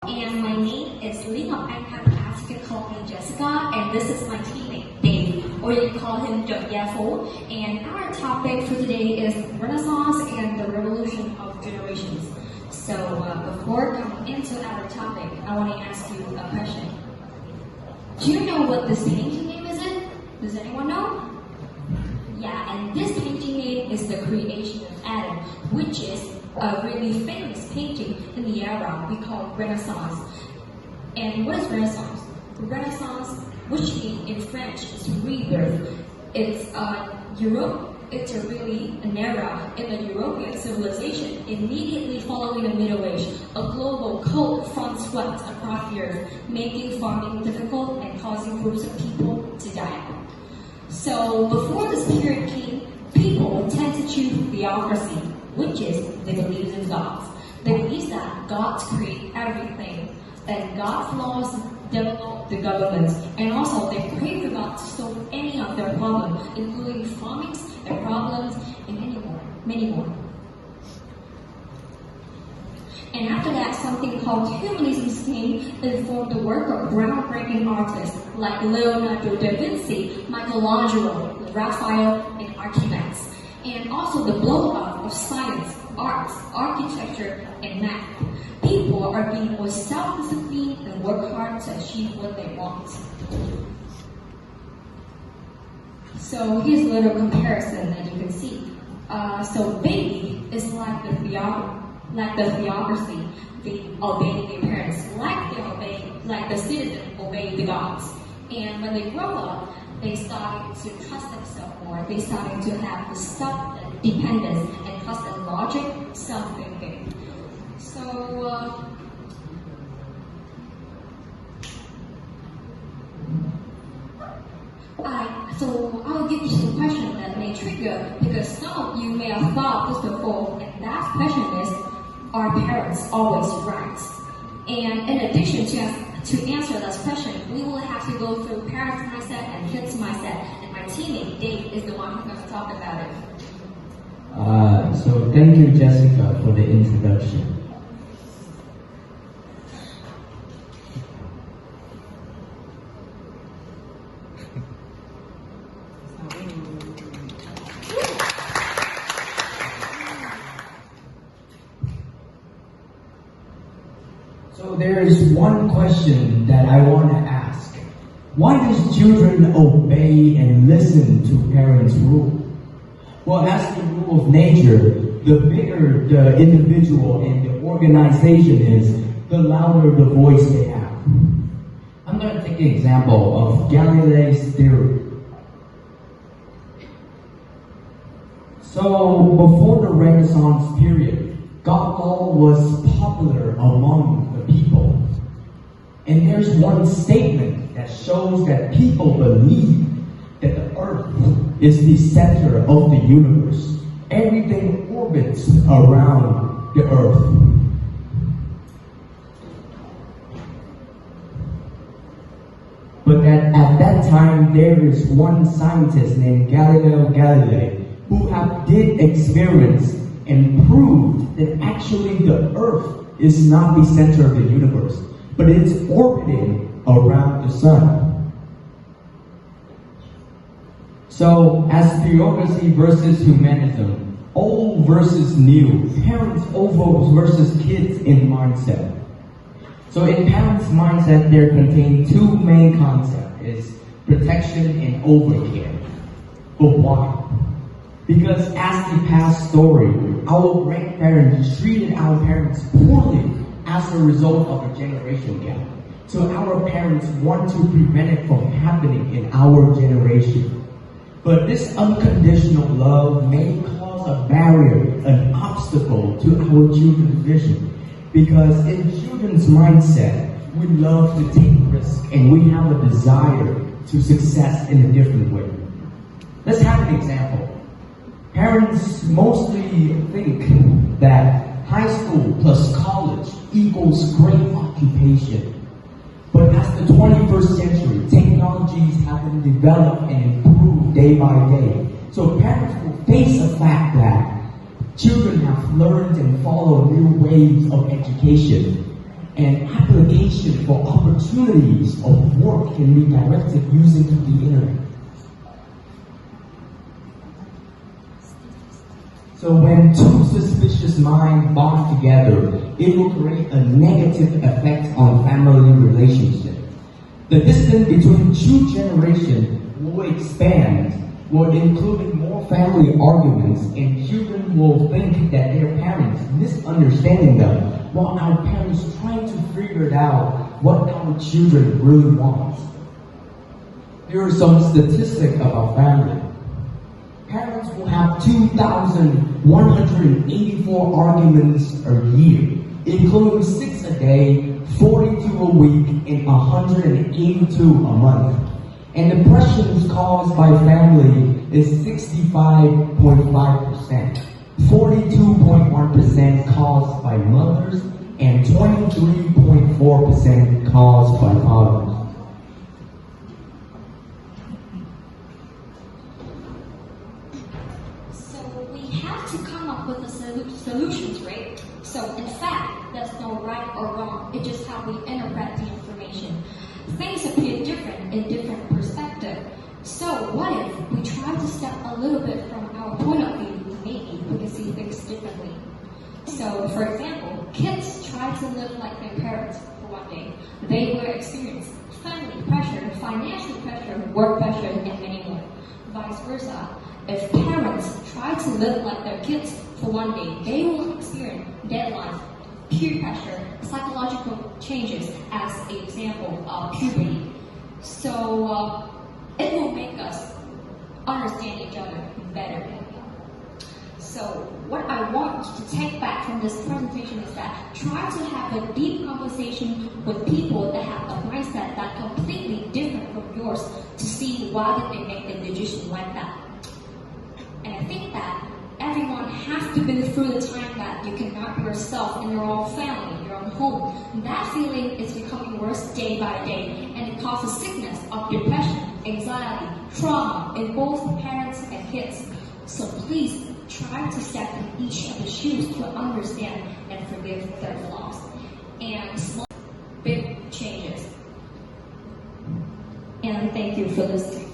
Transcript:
And my name is Ngoc. As you can call me Jessica, and this is my teammate Dave, or you can call him Fu. And our topic for today is Renaissance and the Revolution of Generations. So before coming into our topic, I want to ask you a question. Do you know what this painting name is in? Does anyone know? Yeah, and this painting name is The Creation of Adam, which is a really famous painting in the era we call Renaissance. And what is Renaissance? Renaissance, which means in French is rebirth. It's Europe. It's really an era in the European civilization immediately following the Middle Age. A global cold front swept across the earth, making farming difficult and causing groups of people to die. So before this period came, people tend to choose theocracy, which is they believe in gods. They believe that gods create everything, that God's laws develop the government, and also they pray for God to solve any of their problems, including farming, their problems, and many more. And after that, something called humanism came and formed the work of groundbreaking artists like Leonardo da Vinci, Michelangelo, Raphael, and Archimedes. And also the blow-up of science, arts, architecture, and math. People are being more self-disciplined and work hard to achieve what they want. So here's a little comparison that you can see. So baby is like the theocracy, they obey their parents, like the citizen obey the gods. And when they grow up, they started to trust themselves more. They started to have the self-dependence and trust in logic, self-thinking. So I'll give you some questions that may trigger, because some of you may have thought this before, and that question is, are parents always right? And in addition to answer this question, we will have to go through parents' mindset and kids' mindset, and my teammate Dave is the one who's going to talk about it. So thank you, Jessica, for the introduction. So there's one question that I want to ask. Why does children obey and listen to parents' rule? Well, as the rule of nature, the bigger the individual and the organization is, the louder the voice they have. I'm going to take an example of Galileo's theory. So before the Renaissance period, God law was popular among the people. And there's one statement that shows that people believe that the earth is the center of the universe. Everything orbits around the earth. But at that time, there is one scientist named Galileo Galilei who did experience and proved that actually the earth is not the center of the universe, but it's orbiting around the sun. So, as theocracy versus humanism, old versus new, parents over versus kids in mindset. So in parents' mindset, there contain two main concepts, is protection and overcare. But why? Because as the past story, our grandparents treated our parents poorly as a result of a generation gap. So our parents want to prevent it from happening in our generation. But this unconditional love may cause a barrier, an obstacle to our children's vision. Because in children's mindset, we love to take risks and we have a desire to success in a different way. Let's have an example. Parents mostly think that high school plus college equals great occupation. But as the 21st century, technologies have been developed and improved day by day. So parents will face the fact that children have learned and followed new ways of education. and application for opportunities of work can be directed using the internet. So when two suspicious minds bond together, it will create a negative effect on family relationship. The distance between two generations will expand, including more family arguments, and children will think that their parents misunderstanding them, while our parents trying to figure out what our children really want. Here are some statistics about family. Parents will have 2,184 arguments a year, including 6 a day, 42 a week, and 182 a month. And depression caused by family is 65.5%, 42.1% caused by mothers, and 23.4% caused by fathers. Have to come up with the solutions, right? So in fact, there's no right or wrong. It's just how we interpret the information. Things appear different in different perspectives. So what if we try to step a little bit from our point of view? Maybe we can see things differently. So for example, kids try to live like their parents for one day. They will experience family pressure, financial pressure, work pressure, and many more. Vice versa. If parents try to live like their kids for one day, they will experience deadlines, peer pressure, psychological changes, as an example of puberty. So it will make us understand each other better. So what I want to take back from this presentation is that try to have a deep conversation with people that have a mindset that's completely different from yours to see why did they make the decision like that. And I think that everyone has to be through the time that you cannot be yourself in your own family, your own home. And that feeling is becoming worse day by day, and it causes sickness of depression, anxiety, trauma in both parents and kids. So please try to step in each of the shoes to understand and forgive their flaws. And small, big changes. And thank you for listening.